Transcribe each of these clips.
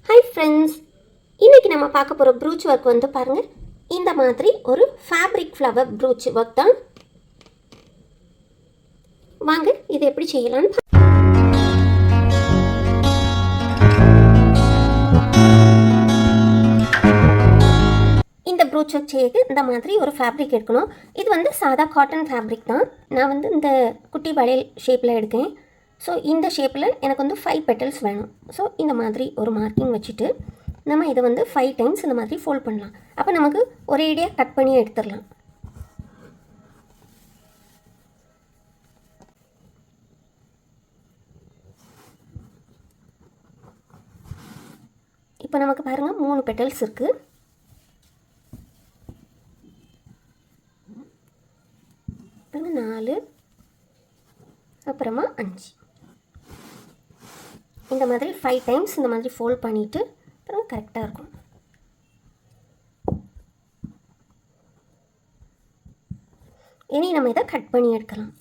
Hi friends, இன்றைக்கி நம்ம பார்க்க போகிற ப்ரூச் ஒர்க் வந்து பாருங்கள். இந்த மாதிரி ஒரு ஃபேப்ரிக் ஃப்ளவர் ப்ரூச் ஒர்க் தான். வாங்க இது எப்படி செய்யலான்னு. இந்த ப்ரூச் ஒர்க் செய்ய இந்த மாதிரி ஒரு ஃபேப்ரிக் எடுக்கணும். இது வந்து சாதா காட்டன் ஃபேப்ரிக் தான். நான் வந்து இந்த குட்டி வளையல் ஷேப்பில் எடுத்தேன். ஸோ இந்த ஷேப்பில் எனக்கு வந்து 5 பெட்டல்ஸ் வேணும். ஸோ இந்த மாதிரி ஒரு மார்க்கிங் வச்சுட்டு நம்ம இதை வந்து 5 டைம்ஸ் இந்த மாதிரி ஃபோல்ட் பண்ணலாம். அப்போ நமக்கு ஒரேடியாக கட் பண்ணி எடுத்துடலாம். இப்போ நமக்கு பாருங்கள் 3 பெட்டல்ஸ் இருக்குது. பாருங்கள் 4, அப்புறமா 5. இந்த மாதிரி 5 டைம்ஸ் இந்த மாதிரி ஃபோல்ட் பண்ணிவிட்டு அப்புறம் கரெக்டாக இருக்கும். இனி நம்ம இதை கட் பண்ணி எடுக்கலாம்.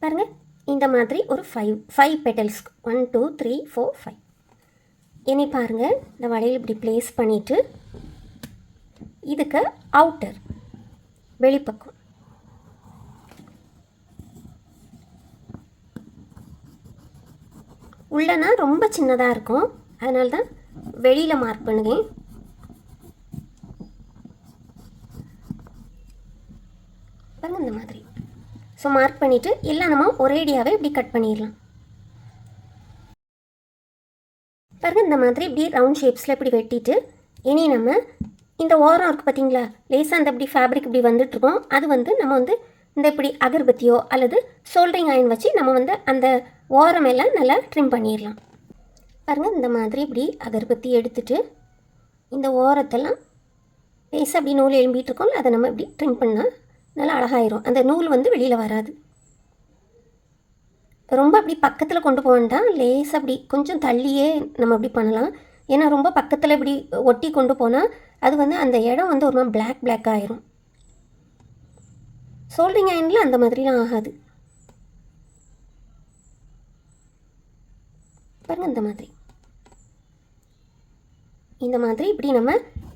பாருங்கள், இந்த மாதிரி ஒரு 5 பெட்டல்ஸ் 1 2 3 4 5. இனி பாருங்கள், இந்த வளையல் இப்படி ப்ளேஸ் பண்ணிவிட்டு இதுக்கு அவுட்டர் வெளிப்பக்கம் உள்ளனா ரொம்ப சின்னதாக இருக்கும், அதனால தான் வெளியில் மார்க் பண்ணுவேன். பாருங்கள் இந்த மாதிரி. ஸோ மார்க் பண்ணிவிட்டு எல்லாம் நம்ம ஒரேடியாகவே இப்படி கட் பண்ணிடலாம். பாருங்கள், இந்த மாதிரி இப்படி ரவுண்ட் ஷேப்ஸில் இப்படி வெட்டிட்டு இனி நம்ம இந்த ஓரம் இருக்குது பார்த்தீங்களா, லேசாக அந்த இப்படி ஃபேப்ரிக் இப்படி வந்துட்டுருக்கோம். அது வந்து நம்ம வந்து இந்த இப்படி அகர்பத்தியோ அல்லது சோல்டரிங் அயன் வச்சு நம்ம வந்து அந்த ஓரமெல்லாம் நல்லா ட்ரிம் பண்ணிடலாம். பாருங்கள், இந்த மாதிரி இப்படி அகர்பத்தி எடுத்துட்டு இந்த ஓரத்தெல்லாம் லேசாக அப்படி நூல் எழும்பிகிட்ருக்கோம், அதை நம்ம இப்படி ட்ரிம் பண்ணால் நல்லா அழகாயிரும். அந்த நூல் வந்து வெளியில் வராது. ரொம்ப அப்படி பக்கத்தில் கொண்டு போக வேண்டாம், லேசாக அப்படி கொஞ்சம் தள்ளியே நம்ம அப்படி பண்ணலாம். ஏன்னா ரொம்ப பக்கத்தில் இப்படி ஒட்டி கொண்டு போனால் அது வந்து அந்த இடம் வந்து ஒரு மாதிரி பிளாக் ஆயிரும். சோல்டரிங் அயனில் அந்த மாதிரிலாம் ஆகாது. பாருங்கள், இந்த மாதிரி இப்படி நம்ம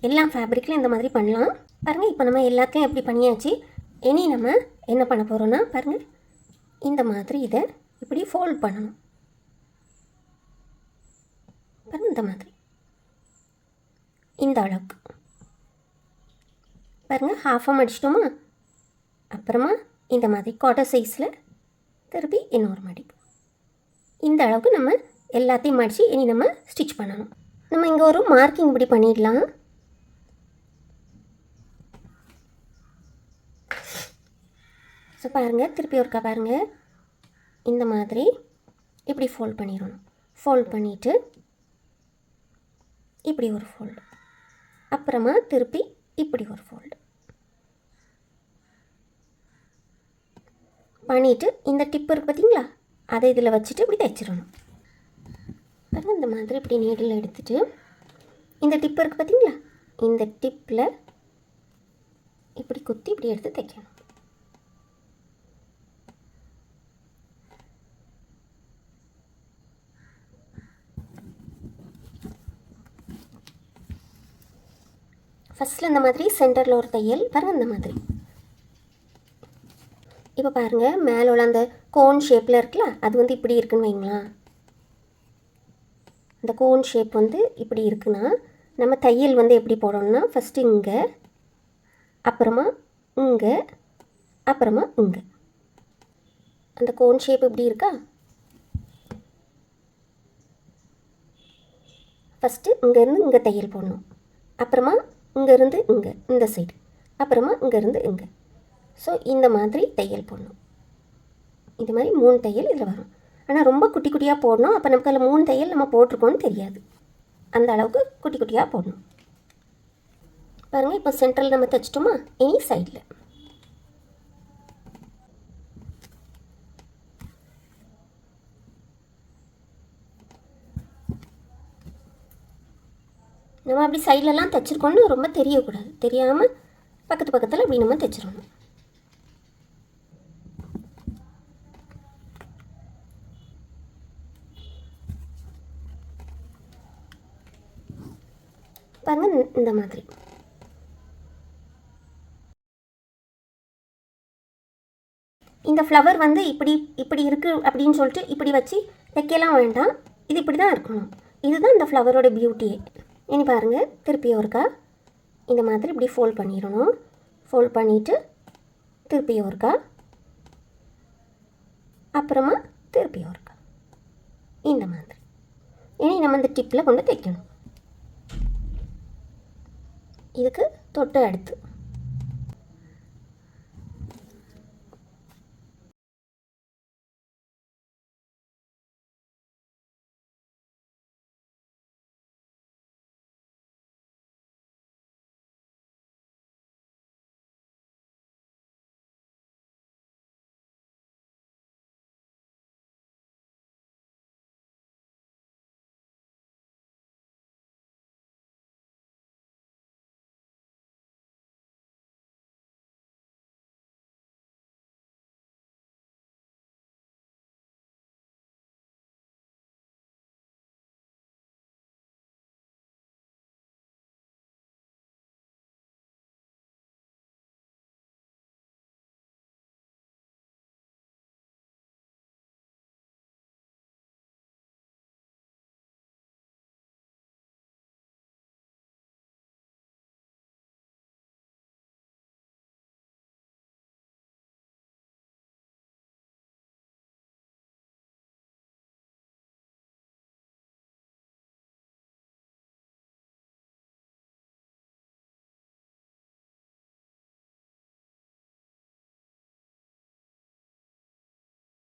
எல்லா ஃபேப்ரிக்லையும் இந்த மாதிரி பண்ணலாம். பாருங்கள், இப்போ நம்ம எல்லாத்தையும் எப்படி பண்ணியாச்சு. இனி நம்ம என்ன பண்ண போகிறோன்னா, பாருங்கள், இந்த மாதிரி இதை இப்படி ஃபோல்ட் பண்ணணும். பாருங்கள், இந்த மாதிரி இந்த அளவுக்கு பாருங்கள், ஹாஃபாக மடிச்சிட்டோமா. அப்புறமா இந்த மாதிரி குவார்ட்டர் சைஸில் திருப்பி இன்னொரு மடிப்பு. இந்த அளவுக்கு நம்ம எல்லாத்தையும் மடித்து இனி நம்ம ஸ்டிச் பண்ணணும். நம்ம இங்கே ஒரு மார்க்கிங் இப்படி பண்ணிடலாம். ஸோ பாருங்கள், திருப்பி ஒருக்கா பாருங்கள், இந்த மாதிரி இப்படி ஃபோல்ட் பண்ணிடணும். ஃபோல்ட் பண்ணிவிட்டு இப்படி ஒரு ஃபோல்டு, அப்புறமா திருப்பி இப்படி ஒரு ஃபோல்டு பண்ணிவிட்டு இந்த டிப்பு இருக்குது பார்த்தீங்களா, அதை இதில் வச்சுட்டு இப்படி தைச்சிடணும். பாருங்கள், இந்த மாதிரி இப்படி நீடில் எடுத்துகிட்டு இந்த டிப்பு இருக்குது பார்த்தீங்களா, இந்த டிப்பில் இப்படி குத்தி இப்படி எடுத்து தைக்கணும். ஃபஸ்ட்டில் இந்த மாதிரி சென்டரில் ஒரு தையல். பாருங்கள், இந்த மாதிரி. இப்போ பாருங்கள், மேலே உள்ள அந்த கோன் ஷேப்பில் இருக்குல்ல, அது வந்து இப்படி இருக்குன்னு வைங்களா. இந்த கோன் ஷேப் வந்து இப்படி இருக்குன்னா நம்ம தையல் வந்து எப்படி போடணும்னா, ஃபஸ்ட்டு இங்கே, அப்புறமா இங்கே, அப்புறமா இங்கே. அந்த கோன் ஷேப் இப்படி இருக்கா, ஃபஸ்ட்டு இங்கேருந்து இங்கே தையல் போடணும், அப்புறமா இங்கேருந்து இங்கே இந்த சைடு, அப்புறமா இங்கேருந்து இங்கே. ஸோ இந்த மாதிரி தையல் போடணும். இது மாதிரி 3 தையல் இதில் வரும். ஆனால் ரொம்ப குட்டி குட்டியாக போடணும், அப்போ நமக்கு அதில் 3 தையல் நம்ம போட்டிருக்கோன்னு தெரியாது. அந்த அளவுக்கு குட்டி குட்டியாக போடணும். பாருங்கள், இப்போ சென்ட்ரல் நம்ம தைச்சிட்டோமா. இனி சைடில் நம்ம அப்படி சைட்லலாம் தைச்சிருக்கோன்னு ரொம்ப தெரியக்கூடாது, தெரியாமல் பக்கத்து பக்கத்தில் அப்படி நம்ம தைச்சிடணும். பாருங்க இந்த மாதிரி. இந்த ஃப்ளவர் வந்து இப்படி இப்படி இருக்குது அப்படின்னு சொல்லிட்டு இப்படி வச்சு தைக்கலாம் வேண்டாம், இது இப்படி தான் இருக்கணும். இதுதான் இந்த ஃப்ளவரோட பியூட்டியே. இனி பாருங்கள், திருப்பியும் ஒருக்கா இந்த மாதிரி இப்படி ஃபோல்ட் பண்ணிடணும். ஃபோல்ட் பண்ணிவிட்டு திருப்பியும் ஒருக்கா, அப்புறமா திருப்பியும் ஒருக்கா, இந்த மாதிரி. இனி நம்ம இந்த டிப்பில் கொண்டு தைக்கணும். இதுக்கு தொட்டு அடுத்து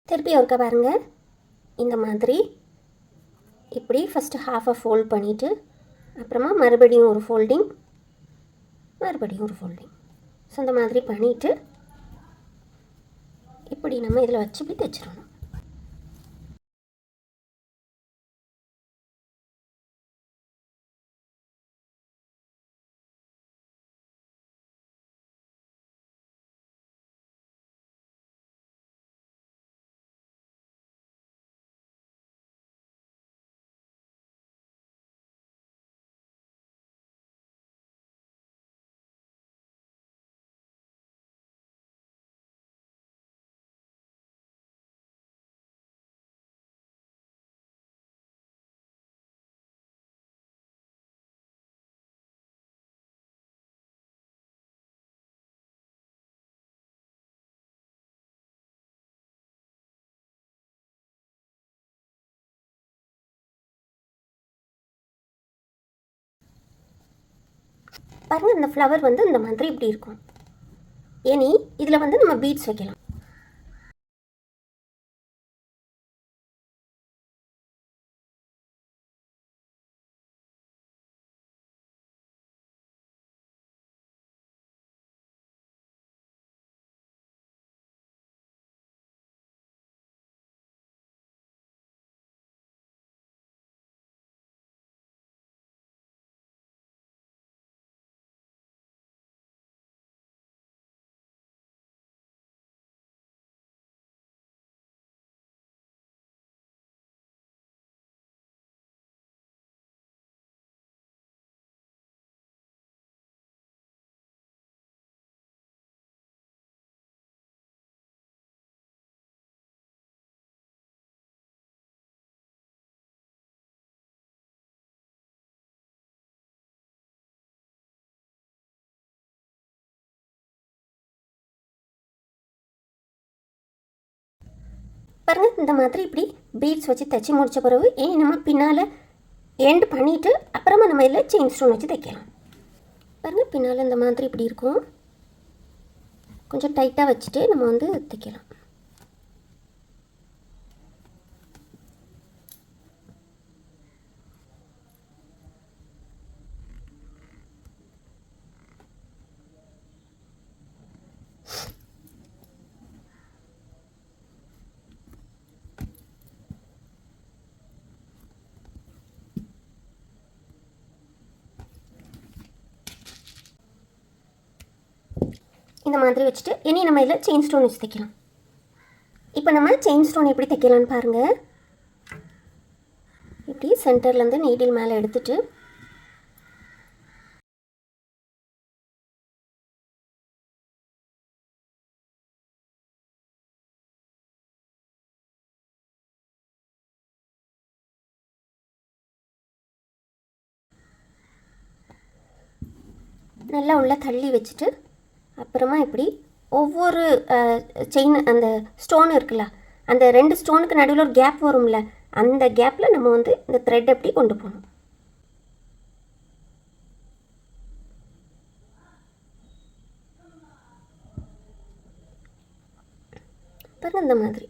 திருப்பி ஒருக்கா பாருங்கள். இந்த மாதிரி இப்படி ஃபஸ்ட்டு ஹாஃபை ஃபோல்ட் பண்ணிவிட்டு அப்புறமா மறுபடியும் ஒரு ஃபோல்டிங், மறுபடியும் ஒரு ஃபோல்டிங். ஸோ இந்த மாதிரி பண்ணிவிட்டு இப்படி நம்ம இதில் வச்சு இப்படி தைச்சிடணும். பாருங்கள், இந்த ஃப்ளவர் வந்து இந்த மாதிரி இப்படி இருக்கும். இனி இதில் வந்து நம்ம பீட்ஸ் வைக்கலாம். பாருங்கள், இந்த மாதிரி இப்படி பீட்ஸ் வச்சு தைச்சி முடித்த பிறகு இனி நம்ம பின்னால் எண்ட் பண்ணிவிட்டு அப்புறமா நம்ம இதில் செயின் ஸ்டோன் வச்சு தைக்கலாம். பாருங்கள், பின்னால் இந்த மாதிரி இப்படி இருக்கும். கொஞ்சம் டைட்டாக வச்சுட்டு நம்ம வந்து தைக்கலாம். இந்த மாதிரி வச்சுட்டு இனி நம்ம இதில் செயின் ஸ்டோன் வச்சு தைக்கலாம். இப்போ நம்ம செயின் ஸ்டோன் எப்படி தைக்கலான்னு பாருங்கள். இப்படி சென்டர்லேருந்து நீடில் மேலே எடுத்துட்டு நல்லா உள்ள தள்ளி வச்சுட்டு அப்புறமா இப்படி ஒவ்வொரு செயின் அந்த ஸ்டோன் இருக்குல்ல, அந்த 2 ஸ்டோனுக்கு நடுவில் ஒரு கேப் வரும்ல, அந்த கேப்பில் நம்ம வந்து இந்த த்ரெட் எப்படி கொண்டு போகணும். பாருங்க இந்த மாதிரி.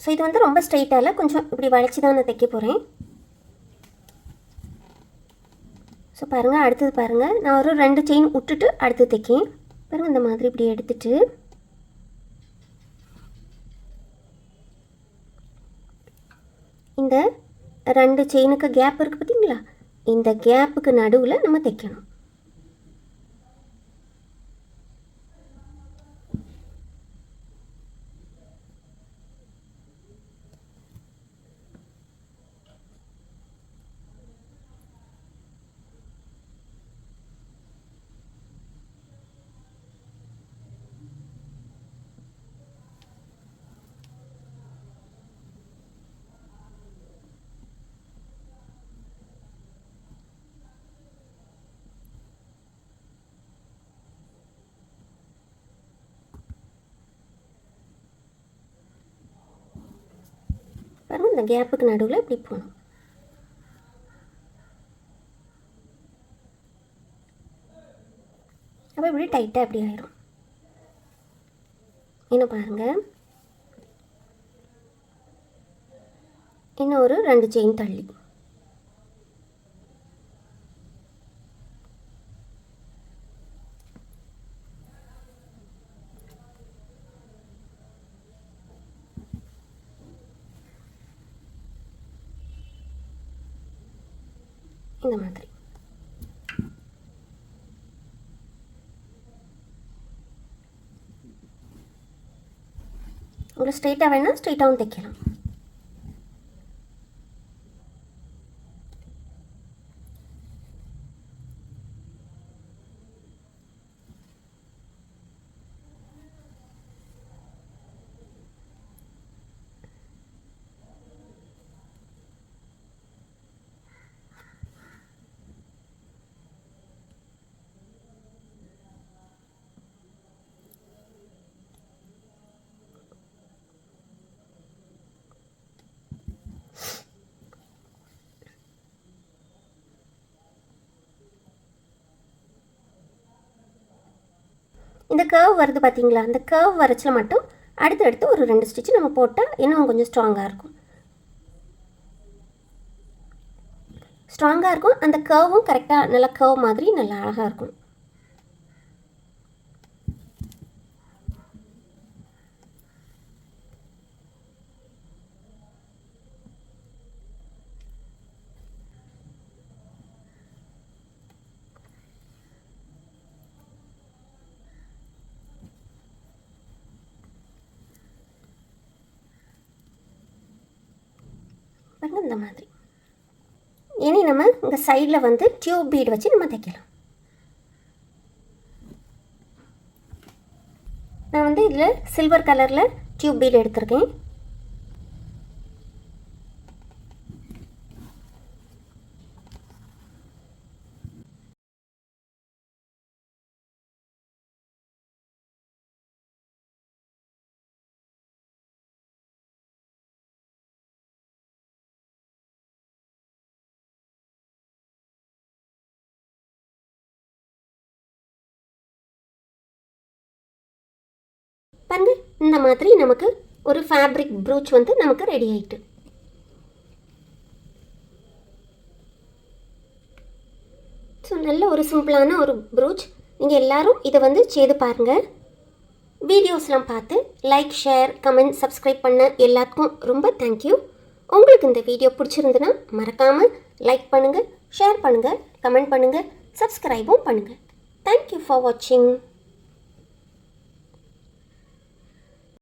ஸோ இது வந்து ரொம்ப ஸ்ட்ரைட்டாக இல்லை, கொஞ்சம் இப்படி வளைச்சி தான் நான் தைக்க போகிறேன். ஸோ பாருங்கள், அடுத்தது பாருங்கள், நான் ஒரு 2 செயின் விட்டுட்டு அடுத்து தைக்கேன். பாருங்கள் இந்த மாதிரி இப்படி எடுத்துட்டு இந்த 2 செயினுக்கு கேப் இருக்குது பார்த்தீங்களா, இந்த கேப்புக்கு நடுவில் நம்ம தைக்கணும். பாருங்கள் இந்த கேப்புக்கு நடுவில் இப்படி போகணும். அப்போ இப்படி டைட்டாக அப்படி ஆயிரும். இன்னும் பாருங்கள், இன்னும் ஒரு 2 செயின் தள்ளி இந்த மாதிரி. உங்களுக்கு ஸ்ட்ரெயிட்டாக வேணால் ஸ்ட்ரெயிட்டாகவும் தைக்கலாம். இந்த கர்வ் வருது பார்த்தீங்களா, அந்த கர்வ் வரைச்சில் மட்டும் அடுத்து ஒரு 2 ஸ்டிச் நம்ம போட்டால் இன்னும் கொஞ்சம் ஸ்ட்ராங்காக இருக்கும். அந்த கர்வும் கரெக்டாக நல்லா கர்வ் மாதிரி நல்லா அழகாக இருக்கும். இந்த மாதிரி இனி நம்ம இங்கே சைடில் வந்து டியூப் பீட் வச்சு நம்ம தைக்கலாம். நான் வந்து இதில் சில்வர் கலரில் டியூப் பீட் எடுத்திருக்கேன். பாருங்க, இந்த மாதிரி நமக்கு ஒரு ஃபேப்ரிக் ப்ரூச் வந்து நமக்கு ரெடி ஆயிட்டு. ஸோ நல்ல ஒரு சிம்பிளான ஒரு ப்ரூச். நீங்கள் எல்லோரும் இதை வந்து செய்து பாருங்கள். வீடியோஸ்லாம் பார்த்து லைக், ஷேர், கமெண்ட், சப்ஸ்கிரைப் பண்ண எல்லாத்துக்கும் ரொம்ப தேங்க்யூ. உங்களுக்கு இந்த வீடியோ பிடிச்சிருந்துன்னா மறக்காமல் லைக் பண்ணுங்கள், ஷேர் பண்ணுங்கள், கமெண்ட் பண்ணுங்கள். சப்ஸ்கிரைபும் பண்ணுங்கள். தேங்க்யூ ஃபார் வாட்சிங்.